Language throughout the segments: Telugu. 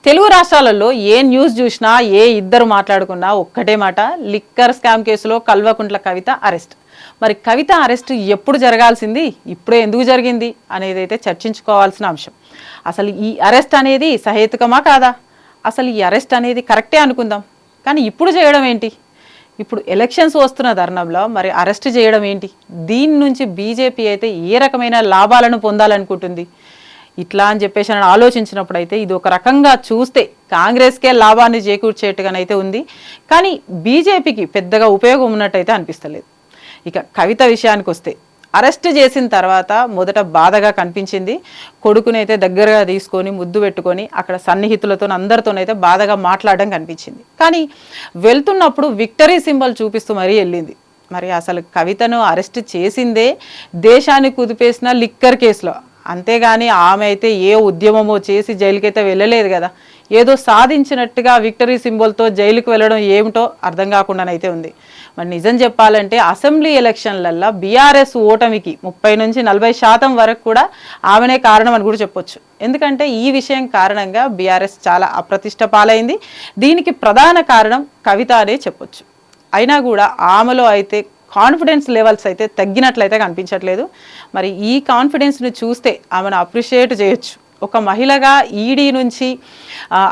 తెలుగు రాష్ట్రాలలో ఏ న్యూస్ చూసినా ఏ ఇద్దరు మాట్లాడుకున్నా ఒక్కటే మాట, లిక్కర్ స్కామ్ కేసులో కల్వకుంట్ల కవిత అరెస్ట్. మరి కవిత అరెస్ట్ ఎప్పుడు జరగాల్సింది, ఇప్పుడే ఎందుకు జరిగింది అనేది అయితే చర్చించుకోవాల్సిన అంశం. అసలు ఈ అరెస్ట్ అనేది సహేతుకమా కాదా, అసలు ఈ అరెస్ట్ అనేది కరెక్టే అనుకుందాం, కానీ ఇప్పుడు చేయడం ఏంటి? ఇప్పుడు ఎలక్షన్స్ వస్తున్న తరుణంలో మరి అరెస్ట్ చేయడం ఏంటి? దీని నుంచి బీజేపీ అయితే ఏ రకమైన లాభాలను పొందాలనుకుంటుంది? ఇట్లా అని చెప్పేసి నేను ఆలోచించినప్పుడు అయితే ఇది ఒక రకంగా చూస్తే కాంగ్రెస్కే లాభాన్ని చేకూర్చేట్టుగానైతే ఉంది, కానీ బీజేపీకి పెద్దగా ఉపయోగం ఉన్నట్టయితే అనిపిస్తలేదు. ఇక కవిత విషయానికి వస్తే అరెస్ట్ చేసిన తర్వాత మొదట బాధగా కనిపించింది. కొడుకునైతే దగ్గరగా తీసుకొని ముద్దు పెట్టుకొని అక్కడ సన్నిహితులతో అందరితోనైతే బాధగా మాట్లాడడం కనిపించింది. కానీ వెళ్తున్నప్పుడు విక్టరీ సింబల్ చూపిస్తూ మరీ వెళ్ళింది. మరి అసలు కవితను అరెస్ట్ చేసిందే దేశాన్ని కుదిపేసిన లిక్కర్ కేసులో, అంతేగాని ఆమె అయితే ఏ ఉద్యమమో చేసి జైలుకైతే వెళ్ళలేదు కదా. ఏదో సాధించినట్టుగా విక్టరీ సింబల్తో జైలుకు వెళ్ళడం ఏమిటో అర్థం కాకుండానైతే ఉంది. మరి నిజం చెప్పాలంటే అసెంబ్లీ ఎలక్షన్లల్లో బీఆర్ఎస్ ఓటమికి 30 నుంచి 40% వరకు కూడా ఆమెనే కారణం అని కూడా చెప్పొచ్చు. ఎందుకంటే ఈ విషయం కారణంగా బీఆర్ఎస్ చాలా అప్రతిష్ట పాలైంది. దీనికి ప్రధాన కారణం కవిత అనే చెప్పొచ్చు. అయినా కూడా ఆమెలో అయితే కాన్ఫిడెన్స్ లెవెల్స్ అయితే తగ్గినట్లయితే కనిపించట్లేదు. మరి ఈ కాన్ఫిడెన్స్ని చూస్తే ఆమెను అప్రిషియేట్ చేయొచ్చు. ఒక మహిళగా ఈడీ నుంచి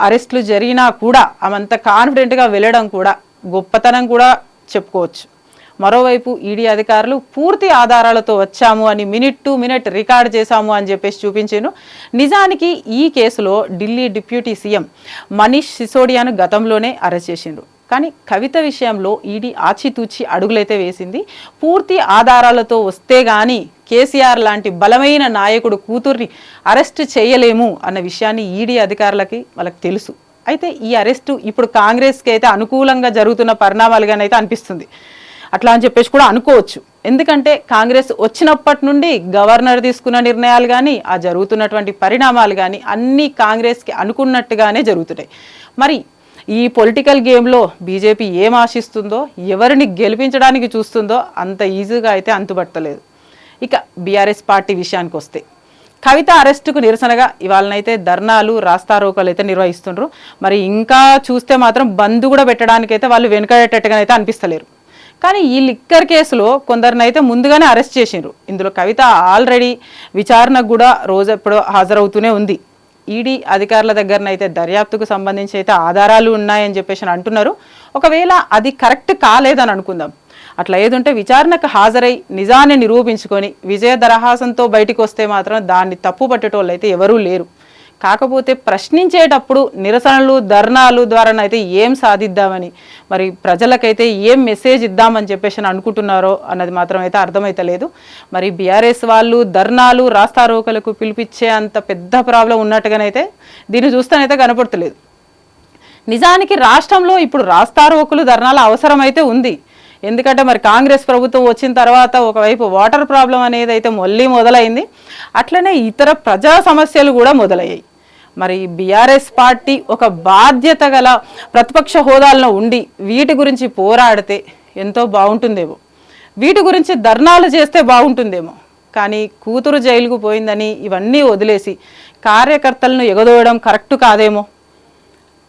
అరెస్టులు జరిగినా కూడా ఆమెంత కాన్ఫిడెంట్గా వెళ్ళడం కూడా గొప్పతనం కూడా చెప్పుకోవచ్చు. మరోవైపు ఈడీ అధికారులు పూర్తి ఆధారాలతో వచ్చాము అని మినిట్ టు మినిట్ రికార్డ్ చేశాము అని చెప్పేసి చూపించాను. నిజానికి ఈ కేసులో ఢిల్లీ డిప్యూటీ సీఎం మనీష్ సిసోడియాను గతంలోనే అరెస్ట్ చేసిండ్రు. కానీ కవిత విషయంలో ఈడీ ఆచితూచి అడుగులైతే వేసింది. పూర్తి ఆధారాలతో వస్తే కానీ కేసీఆర్ లాంటి బలమైన నాయకుడు కూతుర్ని అరెస్ట్ చేయలేము అన్న విషయాన్ని ఈడీ అధికారులకి వాళ్ళకి తెలుసు. అయితే ఈ అరెస్టు ఇప్పుడు కాంగ్రెస్కి అయితే అనుకూలంగా జరుగుతున్న పరిణామాలుగానైతే అనిపిస్తుంది. అట్లా అని చెప్పేసి కూడా అనుకోవచ్చు. ఎందుకంటే కాంగ్రెస్ వచ్చినప్పటి నుండి గవర్నర్ తీసుకున్న నిర్ణయాలు కానీ ఆ జరుగుతున్నటువంటి పరిణామాలు కానీ అన్నీ కాంగ్రెస్కి అనుకున్నట్టుగానే జరుగుతున్నాయి. మరి ఈ పొలిటికల్ గేమ్లో బీజేపీ ఏం ఆశిస్తుందో, ఎవరిని గెలిపించడానికి చూస్తుందో అంత ఈజీగా అయితే అంతుబట్టలేదు. ఇక బీఆర్ఎస్ పార్టీ విషయానికి వస్తే కవిత అరెస్టుకు నిరసనగా ఇవాళనైతే ధర్నాలు, రాస్తారోకలు అయితే నిర్వహిస్తుండ్రు. మరి ఇంకా చూస్తే మాత్రం బంద్ కూడా పెట్టడానికైతే వాళ్ళు వెనుకడేటట్టుగానైతే అనిపిస్తలేరు. కానీ ఈ లిక్కర్ కేసులో కొందరినైతే ముందుగానే అరెస్ట్ చేసిండ్రు. ఇందులో కవిత ఆల్రెడీ విచారణకు కూడా రోజు ఎప్పుడో హాజరవుతూనే ఉంది. ఈడీ అధికారుల దగ్గరనైతే దర్యాప్తుకు సంబంధించి అయితే ఆధారాలు ఉన్నాయని చెప్పేసి అంటున్నారు. ఒకవేళ అది కరెక్ట్ కాలేదని అనుకుందాం, అట్లా ఏదుంటే విచారణకు హాజరై నిజాన్ని నిరూపించుకొని విజయ దరహాసంతో బయటికి వస్తే మాత్రం దాన్ని తప్పు పట్టేటోళ్ళు అయితే ఎవరూ లేరు. కాకపోతే ప్రశ్నించేటప్పుడు నిరసనలు, ధర్నాలు ద్వారానైతే ఏం సాధిద్దామని, మరి ప్రజలకైతే ఏం మెసేజ్ ఇద్దామని చెప్పేసి అనుకుంటున్నారో అన్నది మాత్రం అయితే అర్థమైతలేదు. మరి బీఆర్ఎస్ వాళ్ళు ధర్నాలు, రాస్తారోకలకు పిలిపించే అంత పెద్ద ప్రాబ్లం ఉన్నట్టుగానైతే దీన్ని చూస్తేనైతే కనపడతలేదు. నిజానికి రాష్ట్రంలో ఇప్పుడు రాస్తారోకలు, ధర్నాల అవసరం అయితే ఉంది. ఎందుకంటే మరి కాంగ్రెస్ ప్రభుత్వం వచ్చిన తర్వాత ఒకవైపు వాటర్ ప్రాబ్లం అనేది అయితే మళ్ళీ మొదలైంది, అట్లనే ఇతర ప్రజా సమస్యలు కూడా మొదలయ్యాయి. మరి బీఆర్ఎస్ పార్టీ ఒక బాధ్యత గల ప్రతిపక్ష హోదాల్లో ఉండి వీటి గురించి పోరాడితే ఎంతో బాగుంటుందేమో, వీటి గురించి ధర్నాలు చేస్తే బాగుంటుందేమో. కానీ కూతురు జైలుకు పోయిందని ఇవన్నీ వదిలేసి కార్యకర్తలను ఎగదోయడం కరెక్ట్ కాదేమో.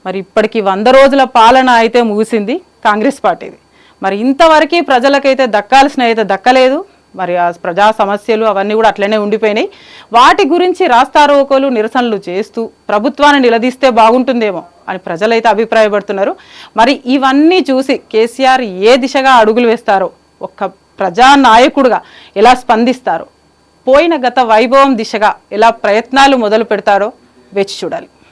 మరి ఇప్పటికీ 100 రోజుల పాలన అయితే ముగిసింది కాంగ్రెస్ పార్టీది. మరి ఇంతవరకు ప్రజలకైతే దక్కాల్సిన అయితే దక్కలేదు. మరి ఆ ప్రజా సమస్యలు అవన్నీ కూడా అట్లనే ఉండిపోయినాయి. వాటి గురించి రాస్తారోకోలు, నిరసనలు చేస్తూ ప్రభుత్వాన్ని నిలదీస్తే బాగుంటుందేమో అని ప్రజలైతే అభిప్రాయపడుతున్నారు. మరి ఇవన్నీ చూసి కేసీఆర్ ఏ దిశగా అడుగులు వేస్తారో, ఒక్క ప్రజానాయకుడుగా ఎలా స్పందిస్తారో, పోయిన గత వైభవం దిశగా ఎలా ప్రయత్నాలు మొదలు పెడతారో వేచి చూడాలి.